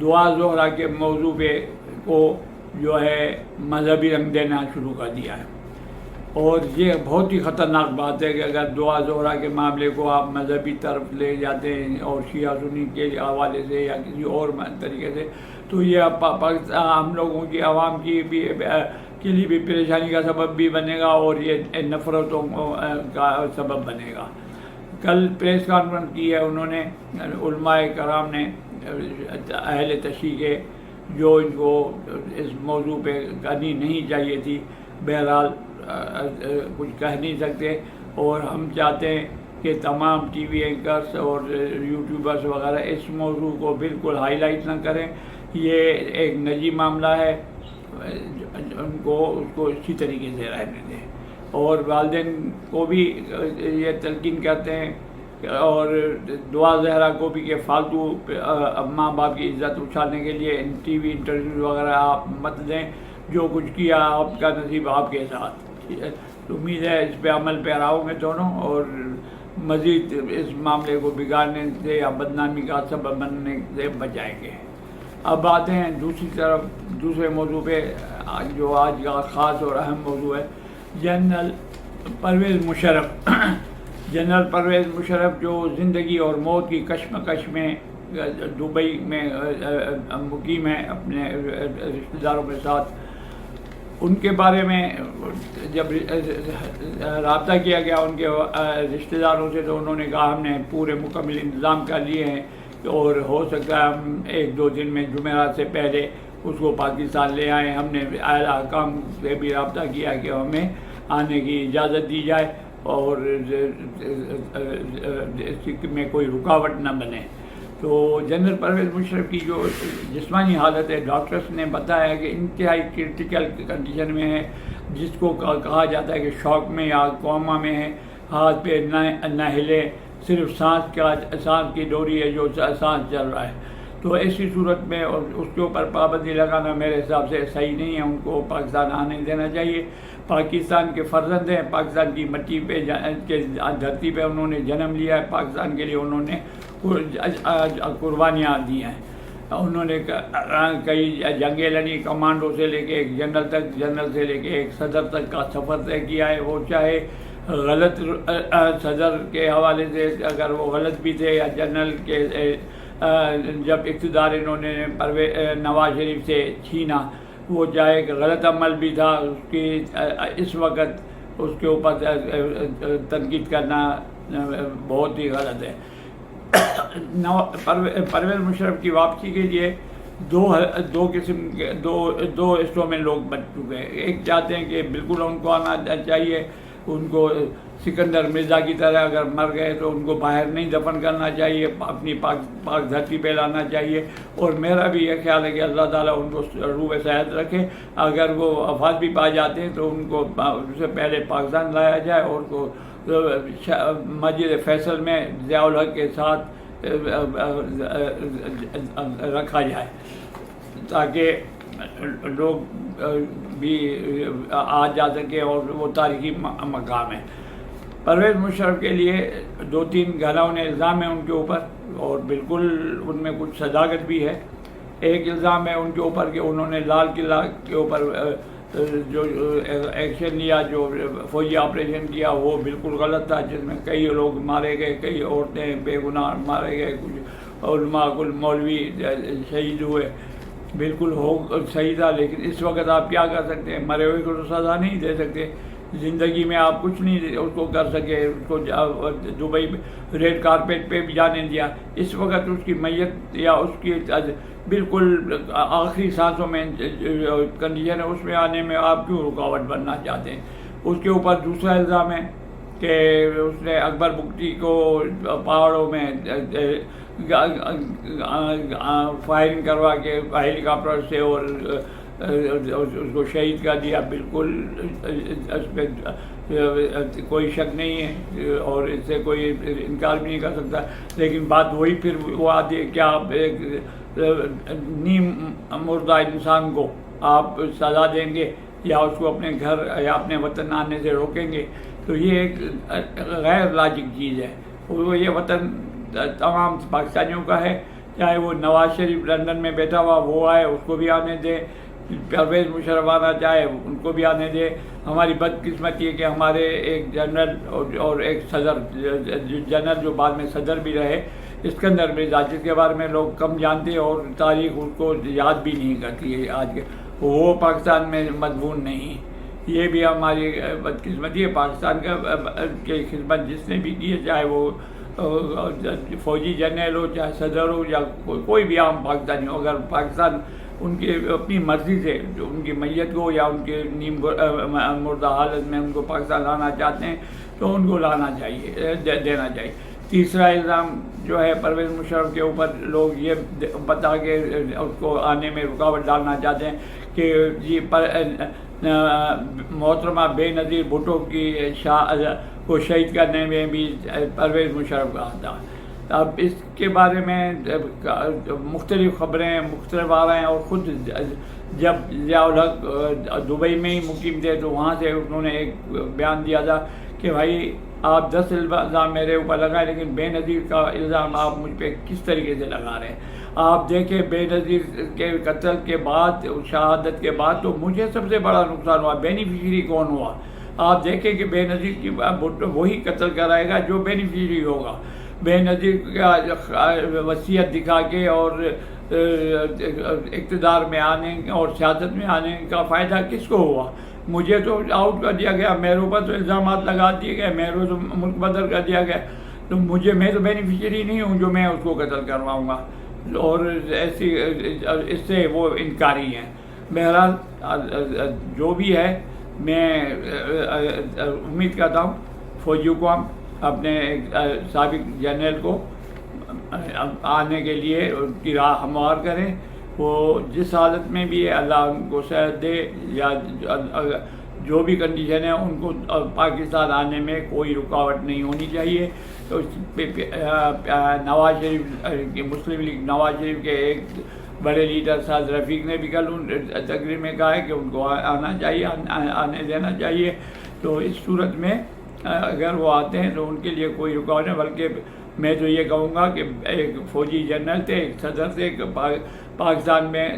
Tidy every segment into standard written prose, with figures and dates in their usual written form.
دعا زہرہ کے موضوع پہ کو جو ہے مذہبی رنگ دینا شروع کر دیا ہے، اور یہ بہت ہی خطرناک بات ہے کہ اگر دعا زہرہ کے معاملے کو آپ مذہبی طرف لے جاتے ہیں اور شیعہ سنی کے حوالے سے یا کسی اور طریقے سے، تو یہ پاکستان ہم لوگوں کی عوام کی بھی کے لیے بھی پریشانی کا سبب بھی بنے گا، اور یہ نفرتوں کا سبب بنے گا۔ کل پریس کانفرنس کی ہے انہوں نے، علماء کرام نے، اہل تشیع کے، جو ان کو اس موضوع پہ کرنی نہیں چاہیے تھی۔ بہرحال کچھ کہہ نہیں سکتے، اور ہم چاہتے ہیں کہ تمام ٹی وی اینکرز اور یوٹیوبرز وغیرہ اس موضوع کو بالکل ہائی لائٹ نہ کریں۔ یہ ایک نجی معاملہ ہے، ان کو اس کو اسی طریقے سے رہنے دیں، اور والدین کو بھی یہ تلقین کرتے ہیں اور دعا زہرہ کو بھی کہ فالتو ماں باپ کی عزت اچھالنے کے لیے ٹی وی انٹرویو وغیرہ آپ مت دیں، جو کچھ کیا آپ کا نصیب آپ کے ساتھ۔ امید ہے اس پہ عمل پیرا ہوں گے دونوں، اور مزید اس معاملے کو بگاڑنے سے یا بدنامی کا سبب بننے سے بچائیں گے۔ اب آتے ہیں دوسرے موضوع پہ، جو آج کا خاص اور اہم موضوع ہے، جنرل پرویز مشرف۔ جنرل پرویز مشرف جو زندگی اور موت کی کشمکش میں دبئی میں مقیم ہے اپنے رشتہ داروں کے ساتھ، ان کے بارے میں جب رابطہ کیا گیا ان کے رشتہ داروں سے، تو انہوں نے کہا ہم نے پورے مکمل انتظام کر لیے ہیں، اور ہو سکتا ہے ہم 1-2 دن میں جمعرات سے پہلے اس کو پاکستان لے آئیں۔ ہم نے اعلیٰ حکام سے بھی رابطہ کیا کہ ہمیں آنے کی اجازت دی جائے اور اس میں کوئی رکاوٹ نہ بنے۔ تو جنرل پرویز مشرف کی جو جسمانی حالت ہے، ڈاکٹرز نے بتایا کہ انتہائی کرٹیکل کنڈیشن میں ہے، جس کو کہا جاتا ہے کہ شوک میں یا کوما میں ہے، ہاتھ پہ نہ ہلے، صرف سانس کی ڈوری ہے جو سانس چل رہا ہے۔ تو ایسی صورت میں اور اس کے اوپر پابندی لگانا میرے حساب سے صحیح نہیں ہے، ان کو پاکستان آنے دینا چاہیے۔ پاکستان کے فرزند ہیں، پاکستان کی مٹی پہ کے دھرتی پہ انہوں نے جنم لیا ہے، پاکستان کے لیے انہوں نے قربانیاں دی ہیں۔ انہوں نے کئی جنگیں لڑی، کمانڈو سے لے کے ایک جنرل تک، جنرل سے لے کے ایک صدر تک کا سفر طے کیا ہے۔ وہ چاہے غلط صدر کے حوالے سے اگر وہ غلط بھی تھے، یا جنرل کے جب اقتدار انہوں نے نواز شریف سے چھینا، وہ چاہے کہ غلط عمل بھی تھا، اس کی اس وقت اس کے اوپر تنقید کرنا بہت ہی غلط ہے۔ پرویز مشرف کی واپسی کے لیے دو قسم کے دو حصوں میں لوگ بن چکے ہیں۔ ایک چاہتے ہیں کہ بالکل ان کو آنا چاہیے، ان کو سکندر مرزا کی طرح اگر مر گئے تو ان کو باہر نہیں دفن کرنا چاہیے، اپنی پاک دھرتی پہ لانا چاہیے۔ اور میرا بھی یہ خیال ہے کہ اللہ تعالیٰ ان کو روح صحت رکھے، اگر وہ وفات بھی پا جاتے ہیں تو ان کو اس سے پہلے پاکستان لایا جائے اور کو مسجد فیصل میں ضیاء الحق کے ساتھ رکھا جائے، تاکہ لوگ بھی آ جا سکیں، اور وہ تاریخی مقام ہے۔ پرویز مشرف کے لیے 2-3 گھناؤنے الزام ہیں ان کے اوپر، اور بالکل ان میں کچھ صداقت بھی ہے۔ ایک الزام ہے ان کے اوپر کہ انہوں نے لال قلعہ کے اوپر جو ایکشن لیا، جو فوجی آپریشن کیا، وہ بالکل غلط تھا، جس میں کئی لوگ مارے گئے، کئی عورتیں بے گناہ مارے گئے، کچھ علماء کل مولوی شہید ہوئے۔ بالکل صحیح تھا، لیکن اس وقت آپ کیا کر سکتے ہیں؟ مرے ہوئے کو تو سزا نہیں دے سکتے، زندگی میں آپ کچھ نہیں اس کو کر سکے، اس کو دبئی ریڈ کارپیٹ پہ بھی جانے دیا۔ اس وقت اس کی میت یا اس کی بالکل آخری سانسوں میں کنڈیشن ہے، اس میں آنے میں آپ کیوں رکاوٹ بننا چاہتے ہیں؟ اس کے اوپر دوسرا الزام ہے کہ اس نے اکبر بگٹی کو پہاڑوں میں فائرنگ کروا کے ہیلی کاپٹر سے اور اس کو شہید کر دیا۔ بالکل اس پہ کوئی شک نہیں ہے اور اس سے کوئی انکار بھی نہیں کر سکتا، لیکن بات وہی پھر وہ آتی ہے کہ آپ ایک نیم مردہ انسان کو آپ سزا دیں گے یا اس کو اپنے گھر یا اپنے وطن آنے سے روکیں گے، تو یہ ایک غیر لاجک چیز ہے۔ وہ یہ وطن تمام پاکستانیوں کا ہے، چاہے وہ نواز شریف لندن میں بیٹھا ہوا وہ آئے، اس کو بھی آنے دیں، پرویز مشرف آنا چاہے ان کو بھی آنے دے۔ ہماری بدقسمتی ہے کہ ہمارے ایک جنرل اور ایک صدر، جنرل جو بعد میں صدر بھی رہے، اسکندر مرزا، جس کے بارے میں لوگ کم جانتے ہیں اور تاریخ ان کو یاد بھی نہیں کرتی ہے آج کے، وہ پاکستان میں مدفون نہیں۔ یہ بھی ہماری بدقسمتی ہے۔ پاکستان کی خدمت جس نے بھی کی ہے، چاہے وہ فوجی جرنیل ہو، چاہے صدر ہو، یا کوئی بھی عام پاکستانی ہو، اگر پاکستان ان کی اپنی مرضی سے ان کی میت کو یا ان کے نیم مردہ حالت میں ان کو پاکستان لانا چاہتے ہیں تو ان کو لانا چاہیے، دینا چاہیے۔ تیسرا الزام جو ہے پرویز مشرف کے اوپر، لوگ یہ بتا کے اس کو آنے میں رکاوٹ ڈالنا چاہتے ہیں کہ محترمہ بے نظیر بھٹو کی کو شہید کرنے میں بھی پرویز مشرف کہا تھا۔ اب اس کے بارے میں مختلف خبریں مختلف آ رہے ہیں، اور خود جب ضیاء الحق دبئی میں ہی مقیم تھے تو وہاں سے انہوں نے ایک بیان دیا تھا کہ بھائی آپ 10 الزام میرے اوپر لگائیں، لیکن بے نظیر کا الزام آپ مجھ پہ کس طریقے سے لگا رہے ہیں۔ آپ دیکھیں بے نظیر کے قتل کے بعد، شہادت کے بعد تو مجھے سب سے بڑا نقصان ہوا، بینیفیشری کون ہوا؟ آپ دیکھیں کہ بے نظیر کی وہی قتل کرائے گا جو بینیفیشری ہوگا۔ بے نظیر کا وصیت دکھا کے اور اقتدار میں آنے اور سیاست میں آنے کا فائدہ کس کو ہوا؟ مجھے تو آؤٹ کر دیا گیا، میرے اوپر تو الزامات لگا دیے گئے، میرے تو ملک بدر کر دیا گیا، تو میں تو بینیفیشری نہیں ہوں جو میں اس کو قتل کرواؤں گا، اور ایسی اس سے وہ انکاری ہیں۔ بہرحال جو بھی ہے، میں امید کرتا ہوں فوجی حکام اپنے سابق جنرل کو آنے کے لیے ان کی راہ ہموار کریں، وہ جس حالت میں بھی ہے اللہ ان کو صحت دے، یا جو بھی کنڈیشن ہے ان کو پاکستان آنے میں کوئی رکاوٹ نہیں ہونی چاہیے۔ تو نواز شریف مسلم لیگ نواز شریف کے ایک بڑے لیڈر سعد رفیق نے بھی کل تقریر میں کہا ہے کہ ان کو آنا چاہیے، آنے دینا چاہیے۔ تو اس صورت میں اگر وہ آتے ہیں تو ان کے لیے کوئی رکاوٹ نہیں، بلکہ میں تو یہ کہوں گا کہ ایک فوجی جنرل تھے، ایک صدر تھے، پاکستان میں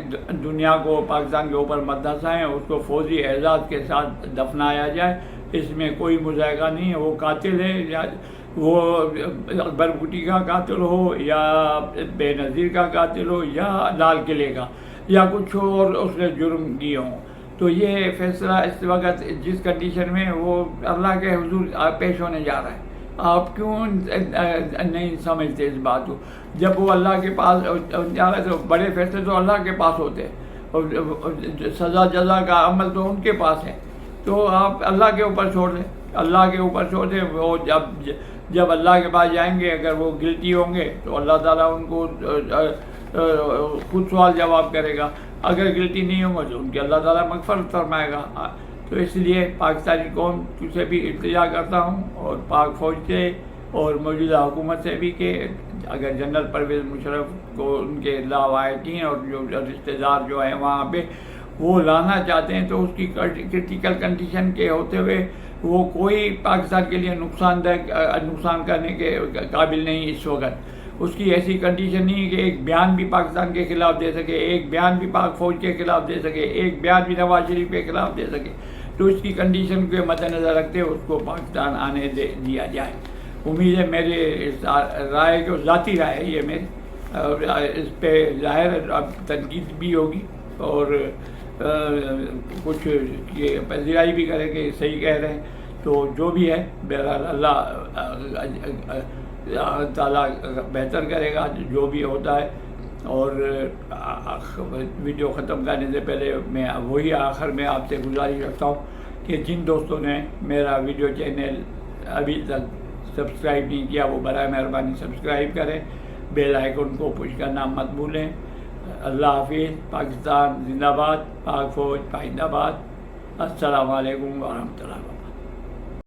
دنیا کو پاکستان کے اوپر مت دھسائیں، اس کو فوجی اعزاز کے ساتھ دفنایا جائے، اس میں کوئی مذائقہ نہیں ہے۔ وہ قاتل ہے، یا وہ اکبر بھٹی کا قاتل ہو، یا بے نظیر کا قاتل ہو، یا لال قلعے کا، یا کچھ اور اس نے جرم کیے ہوں، تو یہ فیصلہ اس وقت جس کنڈیشن میں وہ اللہ کے حضور پیش ہونے جا رہا ہے، آپ کیوں نہیں سمجھتے اس بات کو؟ جب وہ اللہ کے پاس جا رہے تو بڑے فیصلے تو اللہ کے پاس ہوتے ہیں، اور سزا جزا کا عمل تو ان کے پاس ہے، تو آپ اللہ کے اوپر چھوڑ دیں، اللہ کے اوپر چھوڑ دیں۔ وہ جب اللہ کے پاس جائیں گے، اگر وہ گلٹی ہوں گے تو اللہ تعالیٰ ان کو خود سوال جواب کرے گا، اگر گلٹی نہیں ہوں گے تو ان کی اللہ تعالیٰ مغفرت فرمائے گا۔ تو اس لیے پاکستانی قوم سے بھی التجا کرتا ہوں، اور پاک فوج سے اور موجودہ حکومت سے بھی، کہ اگر جنرل پرویز مشرف کو ان کے لاوائقین اور جو رشتہ دار جو ہیں وہاں پہ وہ لانا چاہتے ہیں، تو اس کی کرٹیکل کنڈیشن کے ہوتے ہوئے وہ کوئی پاکستان کے لیے نقصان کرنے کے قابل نہیں اس وقت۔ اس کی ایسی کنڈیشن نہیں ہے کہ ایک بیان بھی پاکستان کے خلاف دے سکے، ایک بیان بھی پاک فوج کے خلاف دے سکے، ایک بیان بھی نواز شریف کے خلاف دے سکے، تو اس کی کنڈیشن کے مد نظر رکھتے اس کو پاکستان آنے دیا جائے۔ امید ہے میرے رائے جو ذاتی رائے ہے یہ میری، اور اس پہ ظاہر اب تنقید بھی ہوگی، اور کچھ یہ پذیرائی بھی کرے کہ صحیح کہہ رہے ہیں، تو جو بھی ہے بہرحال اللہ تعالیٰ بہتر کرے گا جو بھی ہوتا ہے۔ اور ویڈیو ختم کرنے سے پہلے میں وہی آخر میں آپ سے گزارش رکھتا ہوں کہ جن دوستوں نے میرا ویڈیو چینل ابھی تک سبسکرائب نہیں کیا وہ برائے مہربانی سبسکرائب کریں، بیل آئیکن کو پش کرنا مت بھولیں۔ اللہ حافظ۔ پاکستان زندہ باد، پاک فوج پائندہ باد۔ السلام علیکم ورحمۃ اللہ۔